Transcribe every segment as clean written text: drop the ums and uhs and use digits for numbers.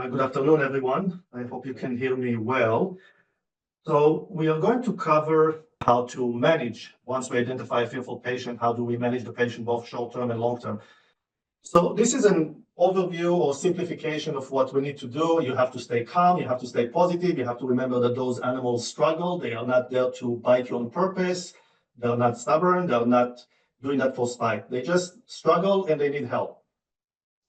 Good afternoon, everyone. I hope you can hear me well. So we are going to cover how to manage, once we identify a fearful patient, how do we manage the patient both short-term and long-term. So this is an overview or simplification of what we need to do. You have to stay calm, you have to stay positive, you have to remember that those animals struggle. They are not there to bite you on purpose. They're not stubborn, they're not doing that for spite. They just struggle and they need help.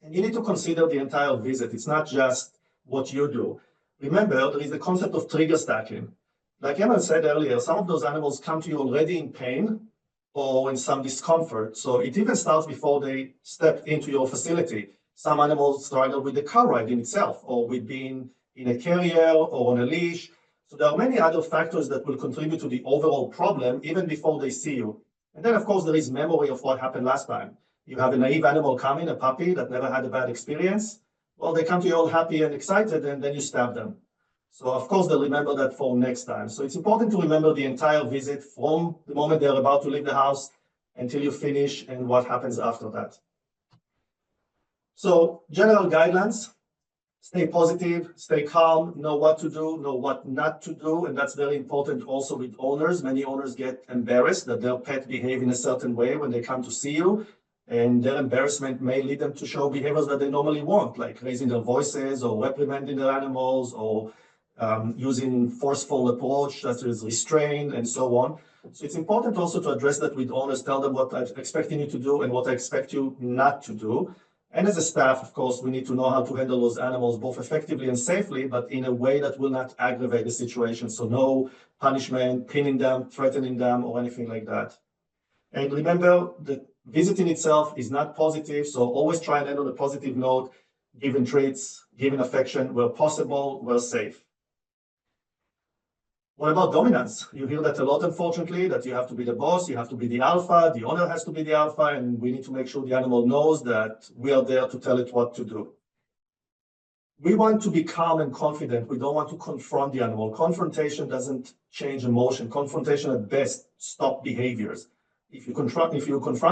And you need to consider the entire visit. It's not just what you do. Remember, there is the concept of trigger stacking. Like Emma said earlier, some of those animals come to you already in pain or in some discomfort. So it even starts before they step into your facility. Some animals struggle with the car ride in itself, or with being in a carrier or on a leash. So there are many other factors that will contribute to the overall problem even before they see you. And then, of course, there is memory of what happened last time. You have a naive animal coming, a puppy that never had a bad experience. Well, they come to you all happy and excited, and then you stab them. So, of course, they'll remember that for next time. So it's important to remember the entire visit from the moment they're about to leave the house until you finish and what happens after that. So, general guidelines: stay positive, stay calm, know what to do, know what not to do. And that's very important also with owners. Many owners get embarrassed that their pet behave in a certain way when they come to see you. And their embarrassment may lead them to show behaviors that they normally won't, like raising their voices or reprimanding their animals or using forceful approach such as restraint and so on. So it's important also to address that with owners, tell them what I'm expecting you to do and what I expect you not to do. And as a staff, of course, we need to know how to handle those animals both effectively and safely, but in a way that will not aggravate the situation. So no punishment, pinning them, threatening them, or anything like that. And remember, the visiting itself is not positive, so always try and end on a positive note, giving treats, giving affection where possible, where safe. What about dominance? You hear that a lot, unfortunately, that you have to be the boss, you have to be the alpha, the owner has to be the alpha, and we need to make sure the animal knows that we are there to tell it what to do. We want to be calm and confident. We don't want to confront the animal. Confrontation doesn't change emotion. Confrontation at best stops behaviors. If you confront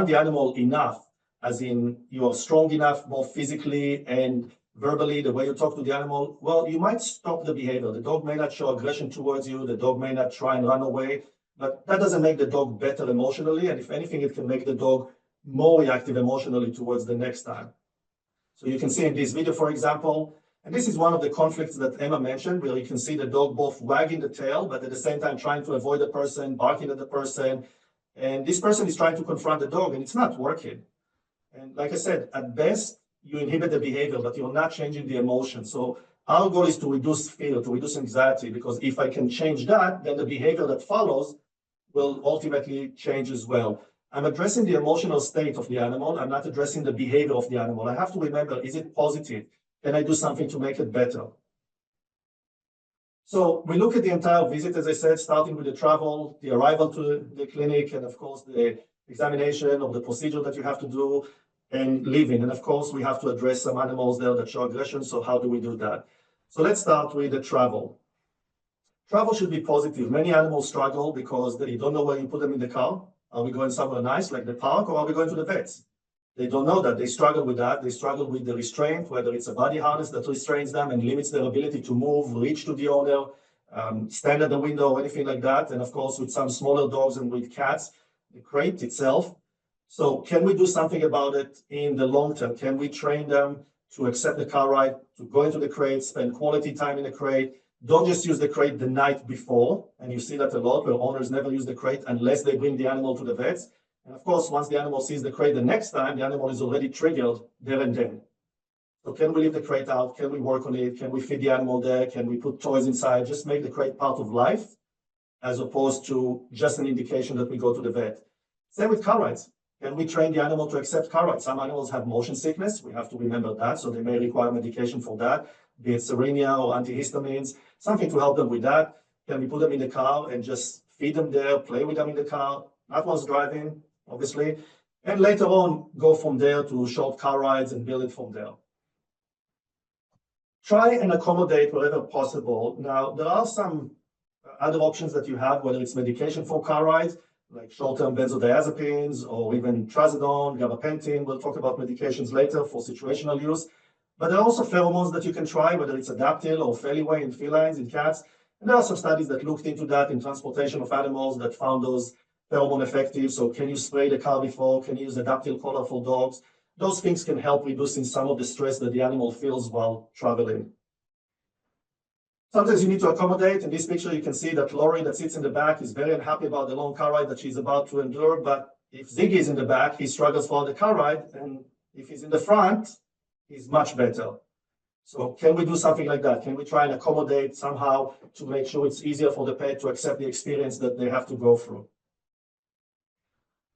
the animal enough, as in you are strong enough both physically and verbally, the way you talk to the animal, well, you might stop the behavior. The dog may not show aggression towards you, the dog may not try and run away, but that doesn't make the dog better emotionally, and if anything, it can make the dog more reactive emotionally towards the next time. So you can see in this video, for example, and this is one of the conflicts that Emma mentioned, where you can see the dog both wagging the tail, but at the same time trying to avoid the person, barking at the person, and this person is trying to confront the dog, and it's not working. And like I said, at best, you inhibit the behavior, but you're not changing the emotion. So our goal is to reduce fear, to reduce anxiety, because if I can change that, then the behavior that follows will ultimately change as well. I'm addressing the emotional state of the animal. I'm not addressing the behavior of the animal. I have to remember, is it positive? Can I do something to make it better? So we look at the entire visit, as I said, starting with the travel, the arrival to the clinic, and of course the examination of the procedure that you have to do, and leaving. And of course, we have to address some animals there that show aggression. So how do we do that? So let's start with the travel. Travel should be positive. Many animals struggle because they don't know where you put them in the car. Are we going somewhere nice like the park, or are we going to the vets? They don't know that. They struggle with that. They struggle with the restraint, whether it's a body harness that restrains them and limits their ability to move, reach to the owner, stand at the window, or anything like that. And of course, with some smaller dogs and with cats, the crate itself. So can we do something about it in the long term? Can we train them to accept the car ride, to go into the crate, spend quality time in the crate? Don't just use the crate the night before. And you see that a lot, where owners never use the crate unless they bring the animal to the vets. And of course, once the animal sees the crate the next time, the animal is already triggered there and then. So can we leave the crate out? Can we work on it? Can we feed the animal there? Can we put toys inside? Just make the crate part of life, as opposed to just an indication that we go to the vet. Same with car rides. Can we train the animal to accept car rides? Some animals have motion sickness. We have to remember that. So they may require medication for that, be it Serenia or antihistamines, something to help them with that. Can we put them in the car and just feed them there, play with them in the car, not while driving, obviously, and later on go from there to short car rides and build it from there. Try and accommodate wherever possible. Now, there are some other options that you have, whether it's medication for car rides, like short-term benzodiazepines, or even trazodone, gabapentin. We'll talk about medications later for situational use. But there are also pheromones that you can try, whether it's adaptyl or feliway in felines, in cats. And there are some studies that looked into that in transportation of animals that found those pheromone effective. So can you spray the car before? Can you use adaptyl collar for dogs? Those things can help reducing some of the stress that the animal feels while traveling. Sometimes you need to accommodate. In this picture, you can see that Lori that sits in the back is very unhappy about the long car ride that she's about to endure. But if Ziggy is in the back, he struggles for the car ride. And if he's in the front, he's much better. So can we do something like that? Can we try and accommodate somehow to make sure it's easier for the pet to accept the experience that they have to go through?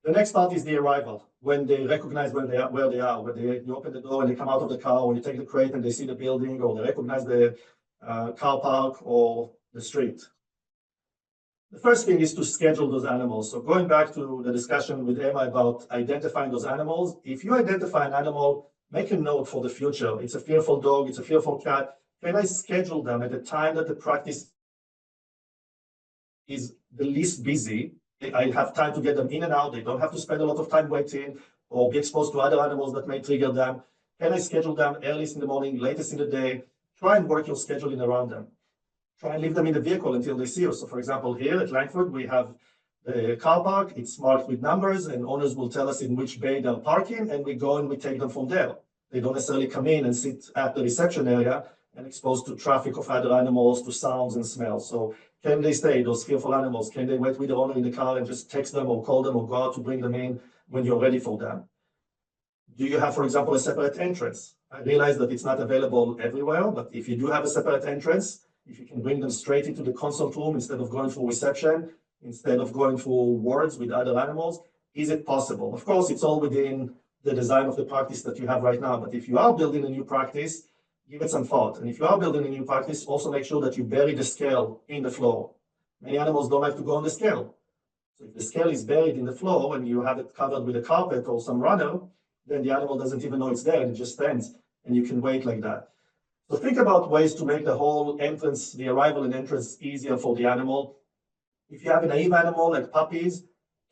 The next part is the arrival, when they recognize where they are. When you open the door and they come out of the car, or you take the crate and they see the building, or they recognize the car park or the street. The first thing is to schedule those animals. So going back to the discussion with Emma about identifying those animals, if you identify an animal, make a note for the future. It's a fearful dog, it's a fearful cat. Can I schedule them at the time that the practice is the least busy? I have time to get them in and out. They don't have to spend a lot of time waiting or be exposed to other animals that may trigger them. Can I schedule them earliest in the morning, latest in the day? Try and work your scheduling around them. Try and leave them in the vehicle until they see you. So for example, here at Langford, we have the car park. It's marked with numbers, and owners will tell us in which bay they're parking, and we go and we take them from there. They don't necessarily come in and sit at the reception area and exposed to traffic of other animals, to sounds and smells. So can they stay, those fearful animals? Can they wait with the owner in the car and just text them or call them or go out to bring them in when you're ready for them? Do you have, for example, a separate entrance? I realize that it's not available everywhere, but if you do have a separate entrance, if you can bring them straight into the consult room instead of going through reception, instead of going through wards with other animals, is it possible? Of course, it's all within the design of the practice that you have right now, but if you are building a new practice, give it some thought. And if you are building a new practice, also make sure that you bury the scale in the floor. Many animals don't like to go on the scale. So if the scale is buried in the floor and you have it covered with a carpet or some runner, then the animal doesn't even know it's there, and it just stands, and you can wait like that. So think about ways to make the whole entrance, the arrival and entrance, easier for the animal. If you have a naive animal like puppies,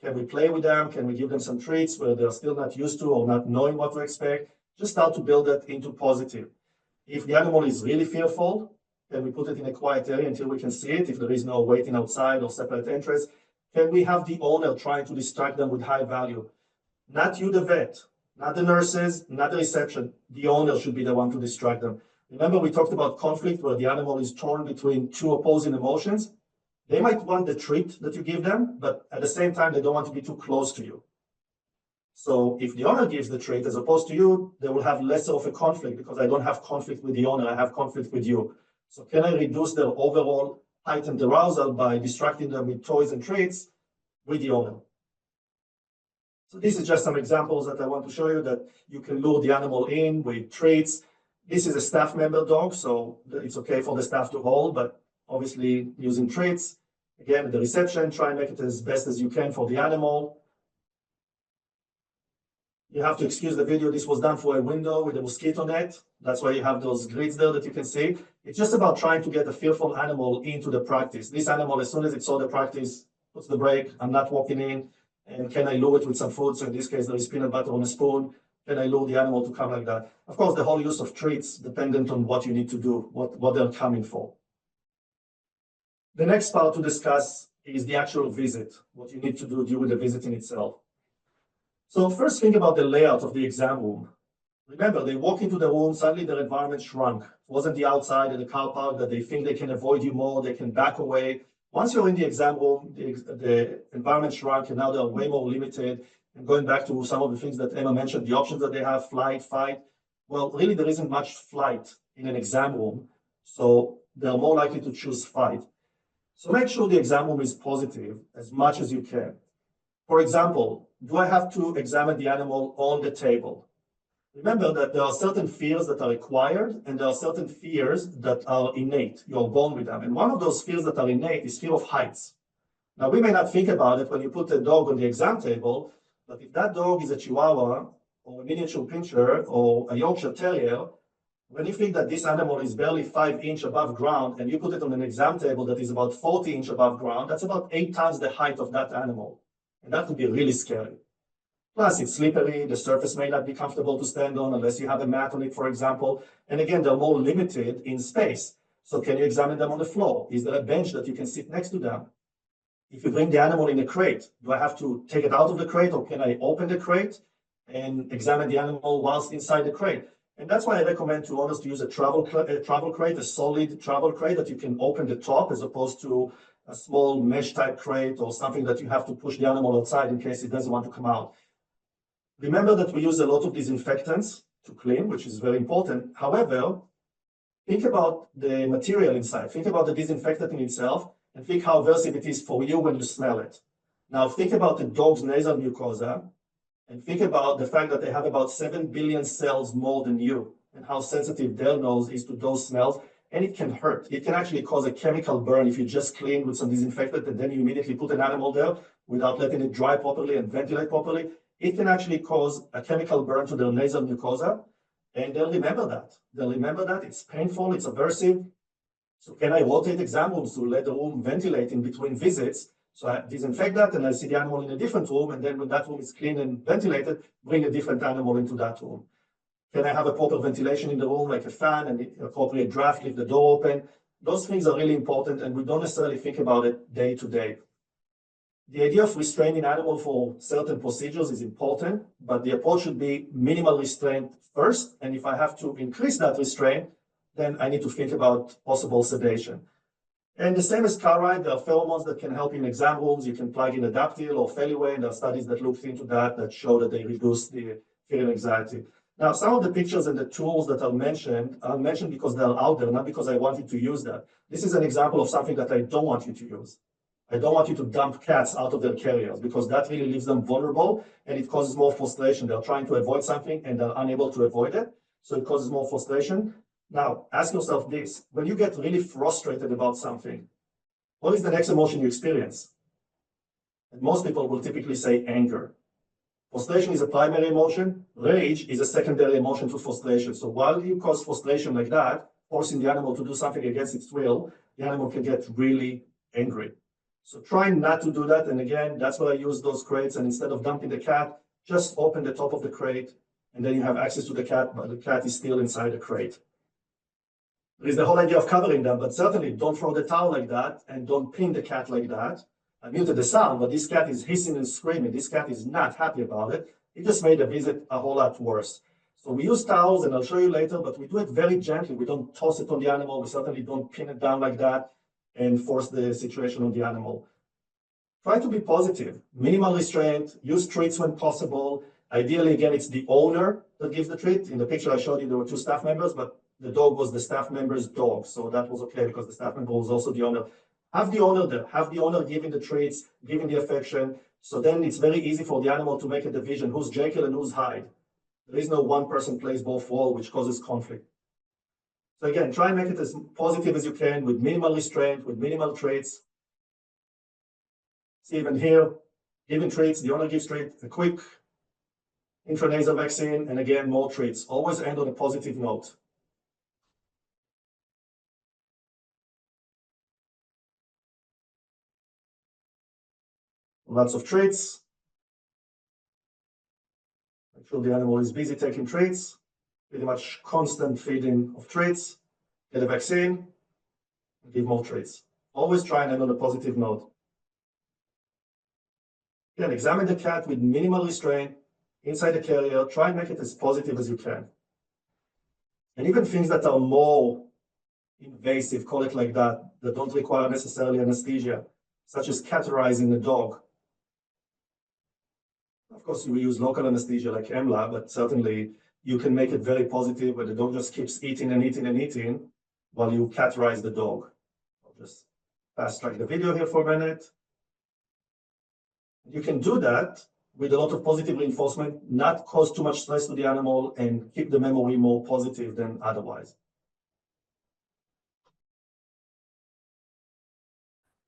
can we play with them? Can we give them some treats where they're still not used to or not knowing what to expect? Just start to build that into positive. If the animal is really fearful, can we put it in a quiet area until we can see it? If there is no waiting outside or separate entrance, can we have the owner trying to distract them with high value? Not you, the vet, not the nurses, not the reception. The owner should be the one to distract them. Remember, we talked about conflict where the animal is torn between two opposing emotions. They might want the treat that you give them, but at the same time, they don't want to be too close to you. So if the owner gives the treat as opposed to you, they will have less of a conflict because I don't have conflict with the owner, I have conflict with you. So can I reduce their overall heightened arousal by distracting them with toys and treats with the owner? So this is just some examples that I want to show you that you can lure the animal in with treats. This is a staff member dog, so it's okay for the staff to hold, but obviously using treats. Again, at the reception, try and make it as best as you can for the animal. You have to excuse the video. This was done for a window with a mosquito net. That's why you have those grids there that you can see. It's just about trying to get a fearful animal into the practice. This animal, as soon as it saw the practice, puts the brake. I'm not walking in. And can I lure it with some food? So in this case, there is peanut butter on a spoon. Can I lure the animal to come like that? Of course, the whole use of treats dependent on what you need to do, what they're coming for. The next part to discuss is the actual visit, what you need to do during the visit in itself. So first, think about the layout of the exam room. Remember, they walk into the room, suddenly their environment shrunk. It wasn't the outside in the car park that they think they can avoid you more, they can back away. Once you're in the exam room, the environment shrunk, and now they're way more limited. And going back to some of the things that Emma mentioned, the options that they have, flight, fight. Well, really, there isn't much flight in an exam room, so they're more likely to choose fight. So make sure the exam room is positive as much as you can. For example, do I have to examine the animal on the table? Remember that there are certain fears that are acquired and there are certain fears that are innate. You're born with them. And one of those fears that are innate is fear of heights. Now, we may not think about it when you put a dog on the exam table, but if that dog is a Chihuahua or a miniature pincher or a Yorkshire Terrier, when you think that this animal is barely 5 inches above ground and you put it on an exam table that is about 40 inches above ground, that's about 8 times the height of that animal. And that could be really scary. Plus, it's slippery. The surface may not be comfortable to stand on unless you have a mat on it, for example. And again, they're more limited in space. So can you examine them on the floor? Is there a bench that you can sit next to them? If you bring the animal in a crate, do I have to take it out of the crate, or can I open the crate and examine the animal whilst inside the crate? And that's why I recommend to owners to use a travel crate, a solid travel crate that you can open the top, as opposed to a small mesh type crate or something that you have to push the animal outside in case it doesn't want to come out. Remember that we use a lot of disinfectants to clean, which is very important. However, think about the material inside. Think about the disinfectant in itself, and think how aversive it is for you when you smell it. Now, think about the dog's nasal mucosa, and think about the fact that they have about 7 billion cells more than you, and how sensitive their nose is to those smells, and it can hurt. It can actually cause a chemical burn if you just clean with some disinfectant and then you immediately put an animal there without letting it dry properly and ventilate properly. It can actually cause a chemical burn to their nasal mucosa, and they'll remember that. They'll remember that. It's painful, it's aversive. So can I rotate exam rooms to let the room ventilate in between visits? So I disinfect that and I see the animal in a different room, and then when that room is clean and ventilated, bring a different animal into that room. Can I have a proper ventilation in the room, like a fan and appropriate draft, leave the door open? Those things are really important, and we don't necessarily think about it day to day. The idea of restraining animal for certain procedures is important, but the approach should be minimal restraint first. And if I have to increase that restraint, then I need to think about possible sedation. And the same as car ride, there are pheromones that can help in exam rooms. You can plug in Adaptil or Feliway, and there are studies that looked into that show that they reduce the fear and anxiety. Now, some of the pictures and the tools that are mentioned because they're out there, not because I want you to use that. This is an example of something that I don't want you to use. I don't want you to dump cats out of their carriers, because that really leaves them vulnerable and it causes more frustration. They're trying to avoid something and they're unable to avoid it. So it causes more frustration. Now, ask yourself this: when you get really frustrated about something, what is the next emotion you experience? And most people will typically say anger. Frustration is a primary emotion. Rage is a secondary emotion to frustration. So while you cause frustration like that, forcing the animal to do something against its will, the animal can get really angry. So try not to do that. And again, that's why I use those crates. And instead of dumping the cat, just open the top of the crate, and then you have access to the cat, but the cat is still inside the crate. There is the whole idea of covering them, but certainly don't throw the towel like that and don't pin the cat like that. I muted the sound, but this cat is hissing and screaming. This cat is not happy about it. It just made the visit a whole lot worse. So we use towels, and I'll show you later, but we do it very gently. We don't toss it on the animal. We certainly don't pin it down like that and force the situation on the animal. Try to be positive, minimal restraint, use treats when possible. Ideally, again, it's the owner that gives the treat. In the picture I showed you, there were 2 staff members, but the dog was the staff member's dog. So that was okay because the staff member was also the owner. Have the owner there, have the owner giving the treats, giving the affection. So then it's very easy for the animal to make a division, who's Jekyll and who's Hyde. There is no one person plays both roles, which causes conflict. So again, try and make it as positive as you can with minimal restraint, with minimal treats. See, even here, giving treats, the owner gives treats, a quick intranasal vaccine, and again, more treats. Always end on a positive note. Lots of treats. Make sure the animal is busy taking treats. Pretty much constant feeding of treats. Get a vaccine, and give more treats. Always try and end on a positive note. Again, examine the cat with minimal restraint inside the carrier. Try and make it as positive as you can. And even things that are more invasive, call it like that don't require necessarily anesthesia, such as catheterizing the dog. Of course, we use local anesthesia like EMLA, but certainly you can make it very positive where the dog just keeps eating and eating and eating while you catheterize the dog. I'll just fast track the video here for a minute. You can do that with a lot of positive reinforcement, not cause too much stress to the animal, and keep the memory more positive than otherwise.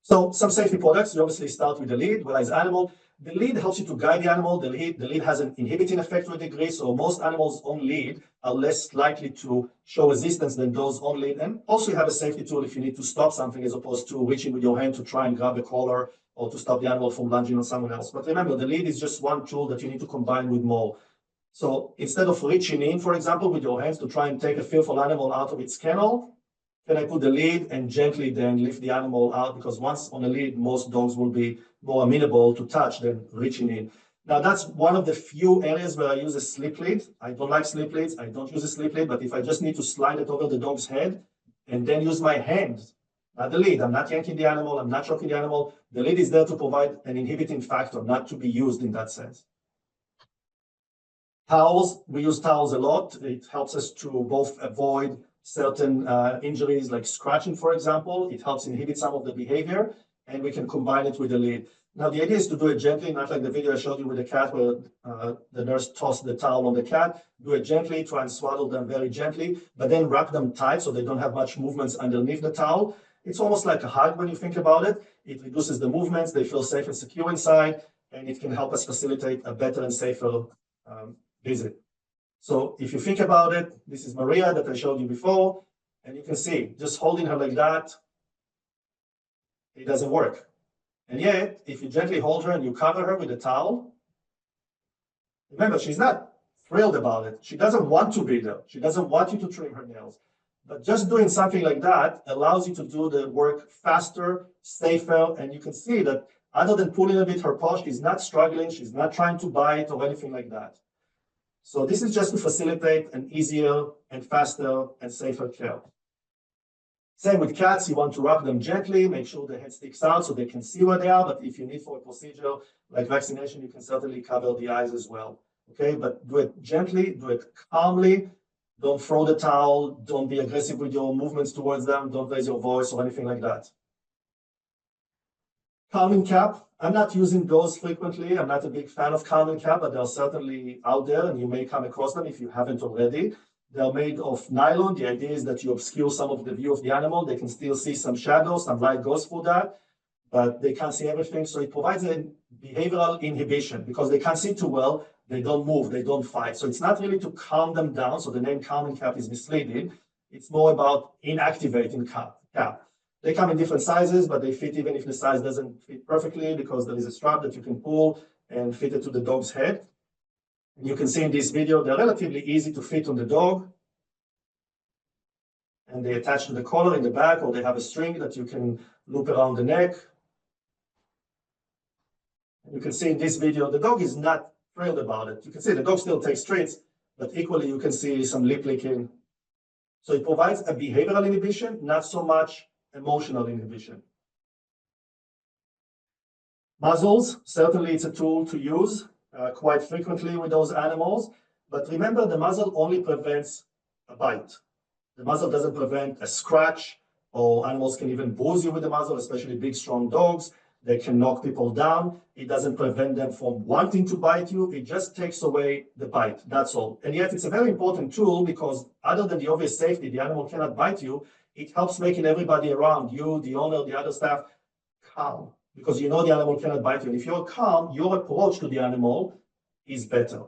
So some safety products, you obviously start with the lead, whereas animal, The lead helps you to guide the animal. The lead has an inhibiting effect to a degree, so most animals on lead are less likely to show resistance than those on lead. And also you have a safety tool if you need to stop something as opposed to reaching with your hand to try and grab a collar or to stop the animal from lunging on someone else. But remember, the lead is just one tool that you need to combine with more. So instead of reaching in, for example, with your hands to try and take a fearful animal out of its kennel, can I put the lead and gently then lift the animal out? Because once on a lead, most dogs will be more amenable to touch than reaching in. Now, that's one of the few areas where I use a slip lead. I don't like slip leads. I don't use a slip lead, but if I just need to slide it over the dog's head and then use my hand, not the lead, I'm not yanking the animal, I'm not choking the animal. The lead is there to provide an inhibiting factor, not to be used in that sense. Towels, we use towels a lot. It helps us to both avoid certain injuries like scratching, for example. It helps inhibit some of the behavior, and we can combine it with the lead. Now, the idea is to do it gently, not like the video I showed you with the cat where the nurse tossed the towel on the cat. Do it gently, try and swaddle them very gently, but then wrap them tight so they don't have much movements underneath the towel. It's almost like a hug when you think about it. It reduces the movements, they feel safe and secure inside, and it can help us facilitate a better and safer visit. So if you think about it, this is Maria that I showed you before, and you can see, just holding her like that, it doesn't work. And yet, if you gently hold her and you cover her with a towel, remember, she's not thrilled about it. She doesn't want to be there. She doesn't want you to trim her nails. But just doing something like that allows you to do the work faster, safer, and you can see that other than pulling a bit her paw, she's not struggling, she's not trying to bite or anything like that. So this is just to facilitate an easier and faster and safer care. Same with cats, you want to wrap them gently, make sure the head sticks out so they can see where they are, but if you need for a procedure like vaccination, you can certainly cover the eyes as well, okay? But do it gently, do it calmly, don't throw the towel, don't be aggressive with your movements towards them, don't raise your voice or anything like that. Calming cap, I'm not using those frequently. I'm not a big fan of calming cap, but they're certainly out there and you may come across them if you haven't already. They're made of nylon. The idea is that you obscure some of the view of the animal. They can still see some shadows, some light goes through that, but they can't see everything. So it provides a behavioral inhibition because they can't see too well. They don't move, they don't fight. So it's not really to calm them down. So the name calming cap is misleading. It's more about inactivating cap. They come in different sizes, but they fit even if the size doesn't fit perfectly because there is a strap that you can pull and fit it to the dog's head. And you can see in this video, they're relatively easy to fit on the dog. And they attach to the collar in the back, or they have a string that you can loop around the neck. And you can see in this video, the dog is not thrilled about it. You can see the dog still takes treats, but equally you can see some lip licking. So it provides a behavioral inhibition, not so much emotional inhibition. Muzzles, certainly it's a tool to use quite frequently with those animals, but remember the muzzle only prevents a bite. The muzzle doesn't prevent a scratch, or animals can even bruise you with the muzzle, especially big, strong dogs. They can knock people down. It doesn't prevent them from wanting to bite you. It just takes away the bite, that's all. And yet it's a very important tool because other than the obvious safety, the animal cannot bite you, it helps making everybody around you, the owner, the other staff, calm. Because you know the animal cannot bite you. And if you're calm, your approach to the animal is better.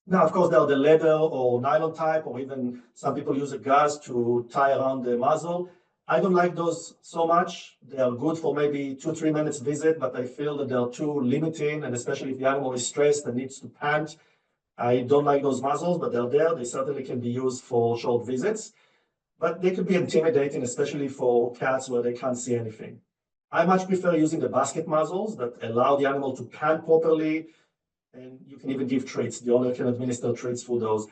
Now, of course, there are the leather or nylon type, or even some people use a gauze to tie around the muzzle. I don't like those so much. They are good for maybe 2-3 minutes visit, but I feel that they're too limiting, and especially if the animal is stressed and needs to pant. I don't like those muzzles, but they're there. They certainly can be used for short visits, but they could be intimidating, especially for cats where they can't see anything. I much prefer using the basket muzzles that allow the animal to pant properly, and you can even give treats. The owner can administer treats for those.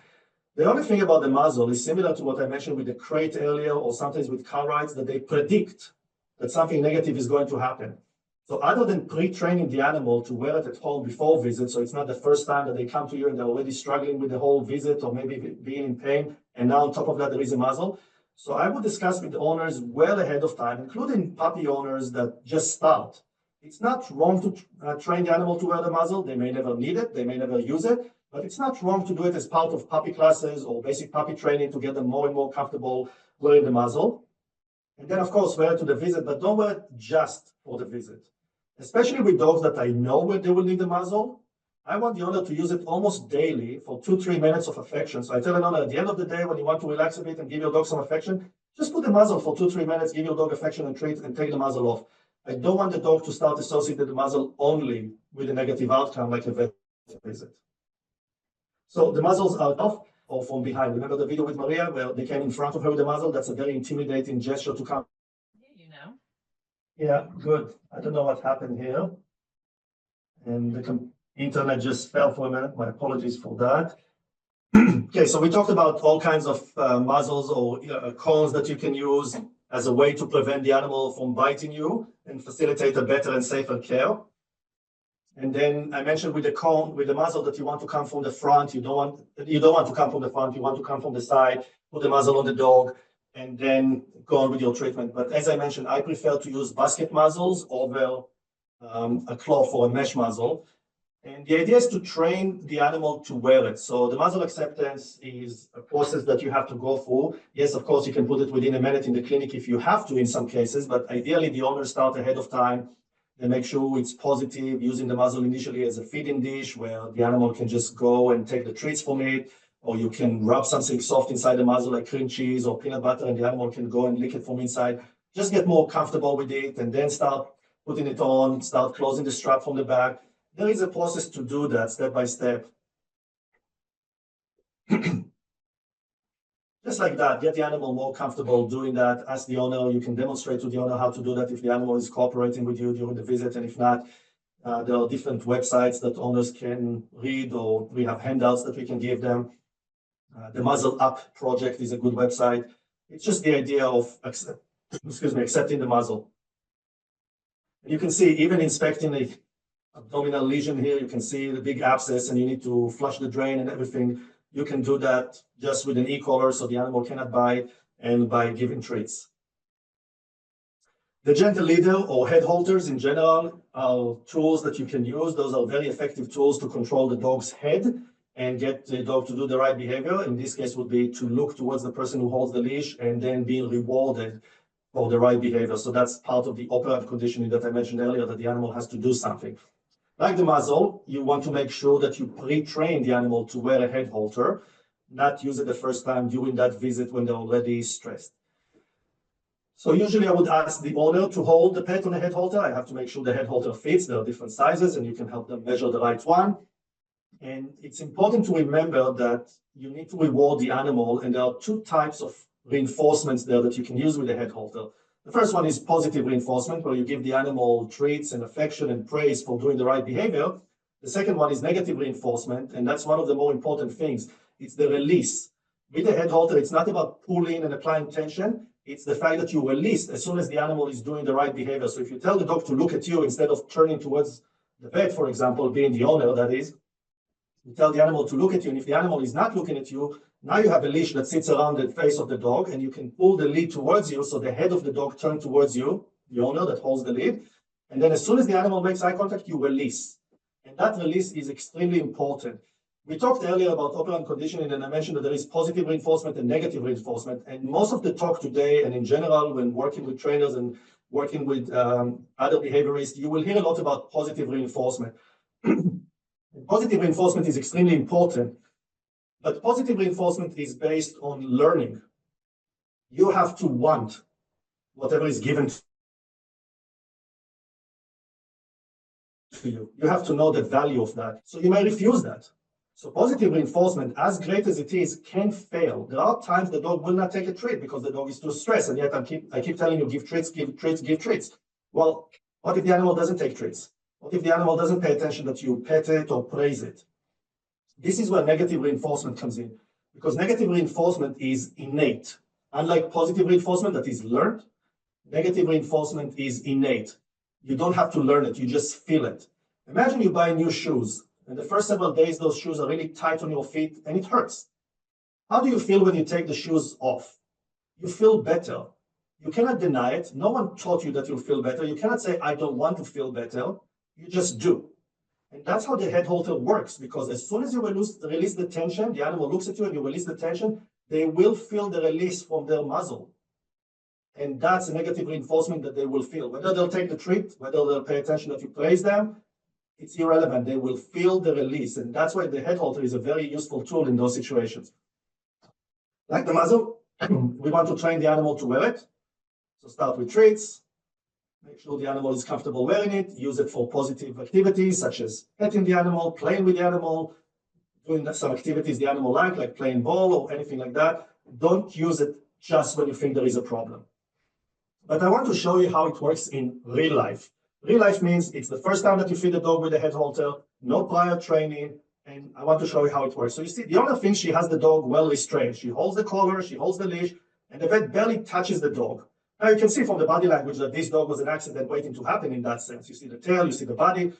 The only thing about the muzzle is similar to what I mentioned with the crate earlier, or sometimes with car rides, that they predict that something negative is going to happen. So other than pre-training the animal to wear it at home before visit, so it's not the first time that they come to you and they're already struggling with the whole visit or maybe being in pain, and now on top of that there is a muzzle. So I would discuss with the owners well ahead of time, including puppy owners that just start. It's not wrong to train the animal to wear the muzzle. They may never need it, they may never use it, but it's not wrong to do it as part of puppy classes or basic puppy training to get them more and more comfortable wearing the muzzle. And then, of course, wear it to the visit, but don't wear it just for the visit. especially with dogs that I know where they will need the muzzle. I want the owner to use it almost daily for 2-3 minutes of affection. So I tell an owner at the end of the day, when you want to relax a bit and give your dog some affection, just put the muzzle for 2-3 minutes, give your dog affection and treat, and take the muzzle off. I don't want the dog to start associating the muzzle only with a negative outcome like a vet visit. So the muzzles are off or from behind. Remember the video with Maria where they came in front of her with the muzzle? That's a very intimidating gesture to come. You know. Yeah, good. I don't know what happened here. And the internet just fell for a minute. My apologies for that. Okay, so we talked about all kinds of muzzles or cones that you can use as a way to prevent the animal from biting you and facilitate a better and safer care. And then I mentioned with the cone, with the muzzle, that you want to come from the front. You don't want to come from the front. You want to come from the side. Put the muzzle on the dog, and then go on with your treatment. But as I mentioned, I prefer to use basket muzzles over a cloth or a mesh muzzle. And the idea is to train the animal to wear it. So the muzzle acceptance is a process that you have to go through. Yes, of course, you can put it within a minute in the clinic if you have to in some cases, but ideally the owners start ahead of time. They make sure it's positive, using the muzzle initially as a feeding dish where the animal can just go and take the treats from it, or you can rub something soft inside the muzzle like cream cheese or peanut butter and the animal can go and lick it from inside. Just get more comfortable with it and then start putting it on, start closing the strap from the back. There is a process to do that step by step. Just like that, get the animal more comfortable doing that. Ask the owner, you can demonstrate to the owner how to do that if the animal is cooperating with you during the visit, and if not, there are different websites that owners can read, or we have handouts that we can give them. The Muzzle Up project is a good website. It's just the idea of accepting the muzzle. And you can see, even inspecting the abdominal lesion here, you can see the big abscess and you need to flush the drain and everything. You can do that just with an e-collar so the animal cannot bite, and by giving treats. The gentle leader or head halters in general are tools that you can use. Those are very effective tools to control the dog's head and get the dog to do the right behavior. In this case would be to look towards the person who holds the leash and then being rewarded for the right behavior. So that's part of the operant conditioning that I mentioned earlier, that the animal has to do something. Like the muzzle, you want to make sure that you pre-train the animal to wear a head halter, not use it the first time during that visit when they're already stressed. So usually I would ask the owner to hold the pet on a head halter. I have to make sure the head halter fits. There are different sizes and you can help them measure the right one. And it's important to remember that you need to reward the animal, and there are two types of reinforcements there that you can use with the head halter. The first one is positive reinforcement, where you give the animal treats and affection and praise for doing the right behavior. The second one is negative reinforcement, and that's one of the more important things. It's the release. With the head halter, it's not about pulling and applying tension. It's the fact that you release as soon as the animal is doing the right behavior. So if you tell the dog to look at you instead of turning towards the vet, for example, being the owner, that is, you tell the animal to look at you, and if the animal is not looking at you, now you have a leash that sits around the face of the dog, and you can pull the lead towards you, so the head of the dog turns towards you, the owner that holds the lead. And then as soon as the animal makes eye contact, you release. And that release is extremely important. We talked earlier about operant conditioning, and I mentioned that there is positive reinforcement and negative reinforcement. And most of the talk today, and in general, when working with trainers and working with other behaviorists, you will hear a lot about positive reinforcement. Positive reinforcement is extremely important, but positive reinforcement is based on learning. You have to want whatever is given to you. You have to know the value of that. So you may refuse that. So positive reinforcement, as great as it is, can fail. There are times the dog will not take a treat because the dog is too stressed, and yet I keep telling you, give treats, give treats, give treats. Well, what if the animal doesn't take treats? What if the animal doesn't pay attention that you pet it or praise it? This is where negative reinforcement comes in, because negative reinforcement is innate. Unlike positive reinforcement that is learned, negative reinforcement is innate. You don't have to learn it, you just feel it. Imagine you buy new shoes, and the first several days those shoes are really tight on your feet and it hurts. How do you feel when you take the shoes off? You feel better. You cannot deny it. No one taught you that you'll feel better. You cannot say, I don't want to feel better. You just do. And that's how the head halter works, because as soon as you release the tension, the animal looks at you and you release the tension, they will feel the release from their muzzle. And that's a negative reinforcement that they will feel. Whether they'll take the treat, whether they'll pay attention that you praise them, it's irrelevant. They will feel the release. And that's why the head halter is a very useful tool in those situations. Like the muzzle, we want to train the animal to wear it. So start with treats, make sure the animal is comfortable wearing it, use it for positive activities such as petting the animal, playing with the animal, doing some activities the animal like playing ball or anything like that. Don't use it just when you think there is a problem. But I want to show you how it works in real life. Real life means it's the first time that you feed a dog with a head halter, no prior training, and I want to show you how it works. So you see, the owner thinks she has the dog well restrained. She holds the collar, she holds the leash, and the vet barely touches the dog. Now you can see from the body language that this dog was an accident waiting to happen in that sense. You see the tail, you see the body,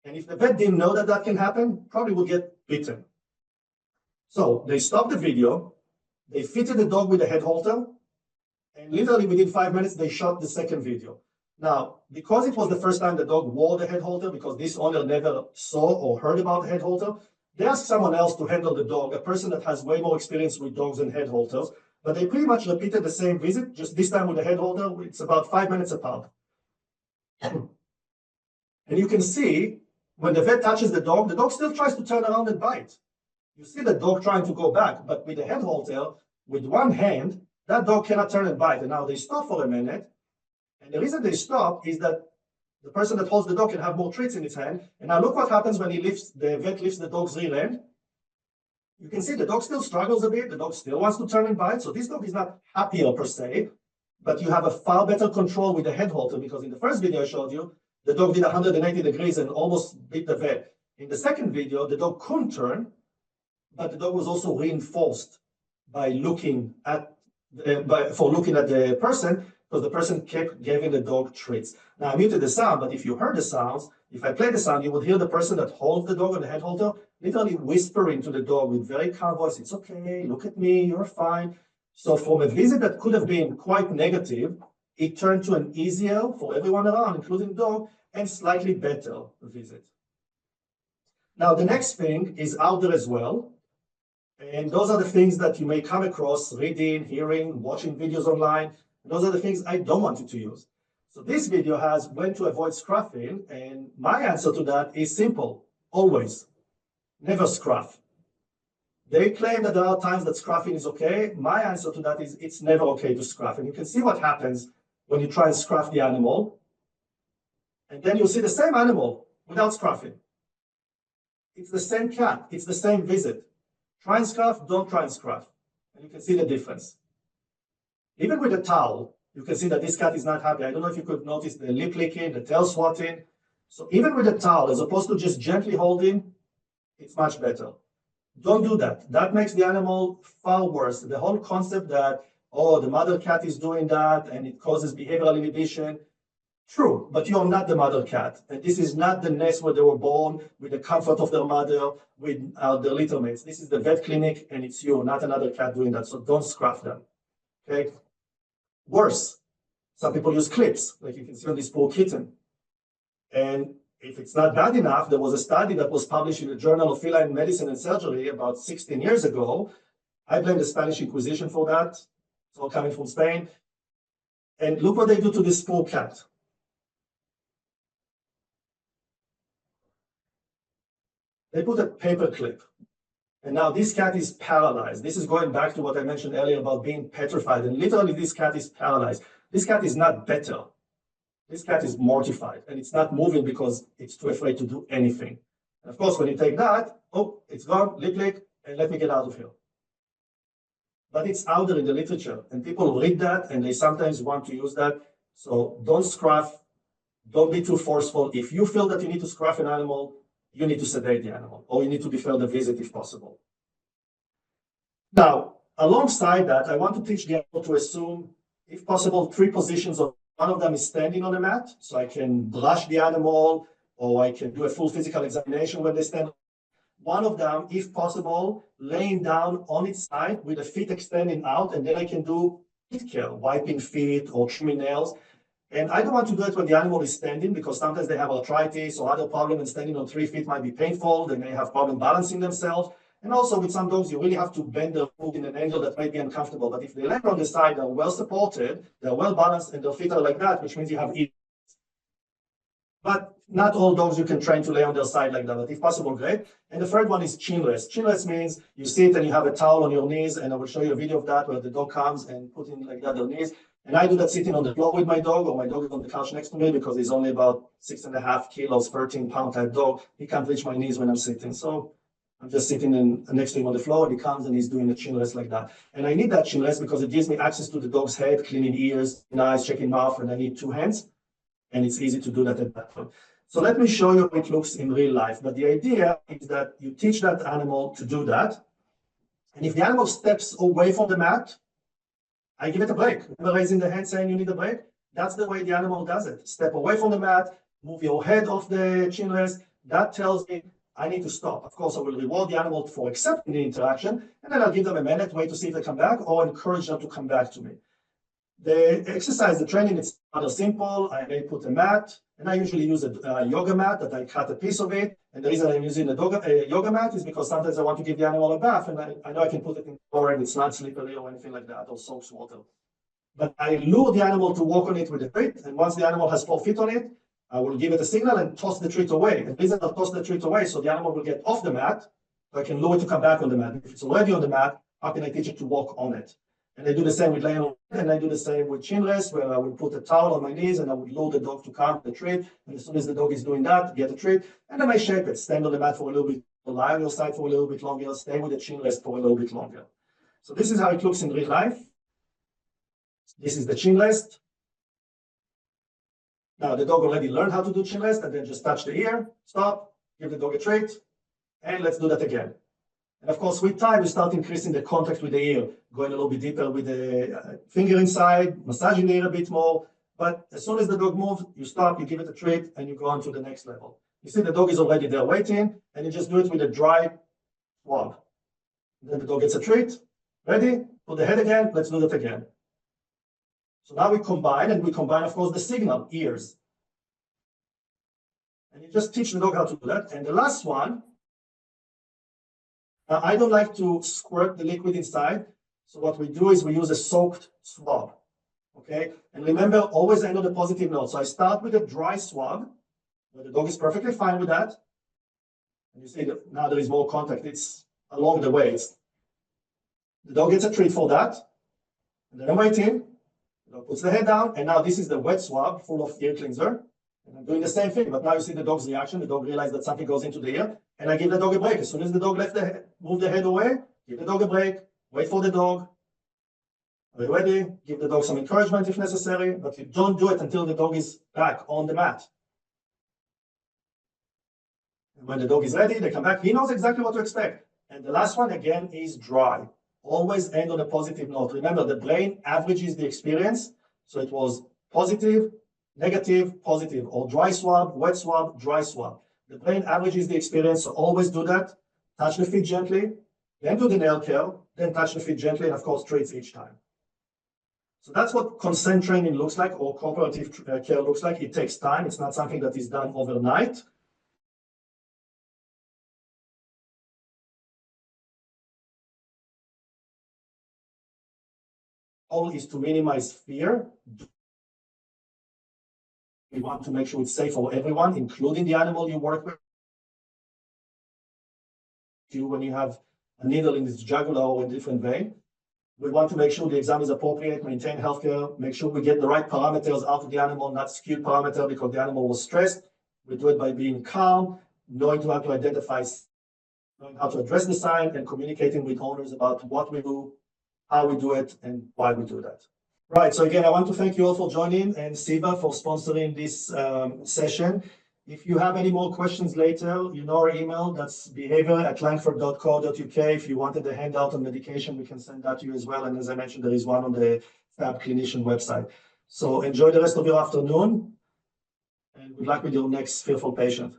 and if the vet didn't know that that can happen, probably would get bitten. So they stopped the video, they fitted the dog with a head halter, and literally within 5 minutes, they shot the second video. Now, because it was the first time the dog wore the head halter, because this owner never saw or heard about the head halter, they asked someone else to handle the dog, a person that has way more experience with dogs and head halters, but they pretty much repeated the same visit, just this time with the head halter. It's about 5 minutes apart. And you can see, when the vet touches the dog still tries to turn around and bite. You see the dog trying to go back, but with the head halter, with one hand, that dog cannot turn and bite. And now they stop for a minute. And the reason they stop is that the person that holds the dog can have more treats in his hand. And now look what happens when the vet lifts the dog's rear end. You can see the dog still struggles a bit. The dog still wants to turn and bite. So this dog is not happier per se, but you have a far better control with the head halter, because in the first video I showed you, the dog did 180 degrees and almost beat the vet. In the second video, the dog couldn't turn, but the dog was also reinforced by looking at the person, because the person kept giving the dog treats. Now I muted the sound, but if you heard the sounds, if I play the sound, you would hear the person that holds the dog on the head halter literally whispering to the dog with very calm voice, "It's okay, look at me, you're fine." So from a visit that could have been quite negative, it turned to an easier for everyone around, including the dog, and slightly better visit. Now the next thing is out there as well. And those are the things that you may come across reading, hearing, watching videos online. And those are the things I don't want you to use. So this video has when to avoid scruffing, and my answer to that is simple: always. Never scruff. They claim that there are times that scruffing is okay. My answer to that is it's never okay to scruff. And you can see what happens when you try and scruff the animal. And then you'll see the same animal without scruffing. It's the same cat. It's the same visit. Try and scruff, don't try and scruff. And you can see the difference. Even with a towel, you can see that this cat is not happy. I don't know if you could notice the lip licking, the tail swatting. So even with a towel, as opposed to just gently holding, it's much better. Don't do that. That makes the animal far worse. The whole concept that, oh, the mother cat is doing that and it causes behavioral inhibition. True, but you're not the mother cat. And this is not the nest where they were born with the comfort of their mother, with their little mates. This is the vet clinic and it's you, not another cat doing that. So don't scruff them. Okay? Worse, some people use clips, like you can see on this poor kitten. And if it's not bad enough, there was a study that was published in the Journal of Feline Medicine and Surgery about 16 years ago. I blame the Spanish Inquisition for that. It's all coming from Spain. And look what they do to this poor cat. They put a paper clip. And now this cat is paralyzed. This is going back to what I mentioned earlier about being petrified. And literally this cat is paralyzed. This cat is not better. This cat is mortified. And it's not moving because it's too afraid to do anything. And of course, when you take that, oh, it's gone, lick, lick, and let me get out of here. But it's out there in the literature. And people read that and they sometimes want to use that. So don't scruff. Don't be too forceful. If you feel that you need to scruff an animal, you need to sedate the animal, or you need to defer the visit if possible. Now, alongside that, I want to teach the animal to assume, if possible, 3 positions. One of them is standing on a mat, so I can brush the animal, or I can do a full physical examination when they stand. One of them, if possible, laying down on its side with the feet extending out, and then I can do feet care, wiping feet or trimming nails. And I don't want to do it when the animal is standing, because sometimes they have arthritis or other problems, and standing on 3 feet might be painful. They may have problem balancing themselves. And also with some dogs, you really have to bend their foot in an angle that might be uncomfortable. But if they land on the side, they're well supported, they're well balanced, and their feet are like that, which means you have ease. But not all dogs you can train to lay on their side like that, but if possible, great. And the third one is chin rest. Chin rest means you sit and you have a towel on your knees, and I will show you a video of that where the dog comes and put in like that their knees. And I do that sitting on the floor with my dog, or my dog is on the couch next to me because he's only about 6.5 kilos, 13-pound type dog. He can't reach my knees when I'm sitting. So I'm just sitting next to him on the floor, and he comes and he's doing a chin rest like that. And I need that chin rest because it gives me access to the dog's head, cleaning ears, eyes, checking mouth, and I need 2 hands. And it's easy to do that at that point. So let me show you how it looks in real life. But the idea is that you teach that animal to do that. And if the animal steps away from the mat, I give it a break. Remember raising the hand saying you need a break? That's the way the animal does it. Step away from the mat, move your head off the chin rest. That tells me I need to stop. Of course, I will reward the animal for accepting the interaction, and then I'll give them a minute, wait to see if they come back, or encourage them to come back to me. The exercise, the training, it's rather simple. I may put a mat, and I usually use a yoga mat that I cut a piece of it. And the reason I'm using a yoga mat is because sometimes I want to give the animal a bath, and I know I can put it in the water and it's not slippery or anything like that, or soaks water. But I lure the animal to walk on it with a treat, and once the animal has 4 feet on it, I will give it a signal and toss the treat away. And the reason I'll toss the treat away so the animal will get off the mat, so I can lure it to come back on the mat. If it's already on the mat, how can I teach it to walk on it? And I do the same with laying on, and I do the same with chin rest, where I will put a towel on my knees and I would lure the dog to come the treat. And as soon as the dog is doing that, get a treat. And then I shape it, stand on the mat for a little bit, lie on your side for a little bit longer, stay with the chin rest for a little bit longer. So this is how it looks in real life. This is the chin rest. Now the dog already learned how to do chin rest, and then just touch the ear, stop, give the dog a treat, and let's do that again. And of course, with time, we start increasing the contact with the ear, going a little bit deeper with the finger inside, massaging the ear a bit more. But as soon as the dog moves, you stop, you give it a treat, and you go on to the next level. You see the dog is already there waiting, and you just do it with a dry swab. Then the dog gets a treat. Ready? Put the head again. Let's do that again. So now we combine, and we combine, of course, the signal, ears. And you just teach the dog how to do that. And the last one, now, I don't like to squirt the liquid inside. So what we do is we use a soaked swab. Okay? And remember, always end on the positive note. So I start with a dry swab, where the dog is perfectly fine with that. And you see that now there is more contact. It's along the way. The dog gets a treat for that. And then I'm waiting. The dog puts the head down. And now this is the wet swab full of ear cleanser. And I'm doing the same thing, but now you see the dog's reaction. The dog realizes that something goes into the ear, and I give the dog a break. As soon as the dog move the head away, give the dog a break, wait for the dog. Are you ready? Give the dog some encouragement if necessary, but you don't do it until the dog is back on the mat. And when the dog is ready, they come back. He knows exactly what to expect. And the last one, again, is dry. Always end on a positive note. Remember, the brain averages the experience, so it was positive, negative, positive, or dry swab, wet swab, dry swab. The brain averages the experience, so always do that. Touch the feet gently, then do the nail care, then touch the feet gently, and of course, treats each time. So that's what consent training looks like, or cooperative care looks like. It takes time. It's not something that is done overnight. All is to minimize fear. We want to make sure it's safe for everyone, including the animal you work with. When you have a needle in its jugular or a different vein, we want to make sure the exam is appropriate, maintain healthcare, make sure we get the right parameters out of the animal, not skewed parameter because the animal was stressed. We do it by being calm, knowing how to identify, knowing how to address the sign, and communicating with owners about what we do, how we do it, and why we do that. Right, so again, I want to thank you all for joining, and SIBA for sponsoring this session. If you have any more questions later, you know our email, that's behavior@langford.co.uk. If you wanted a handout on medication, we can send that to you as well. And as I mentioned, there is one on the FAB Clinician website. So enjoy the rest of your afternoon, and good luck with your next fearful patient.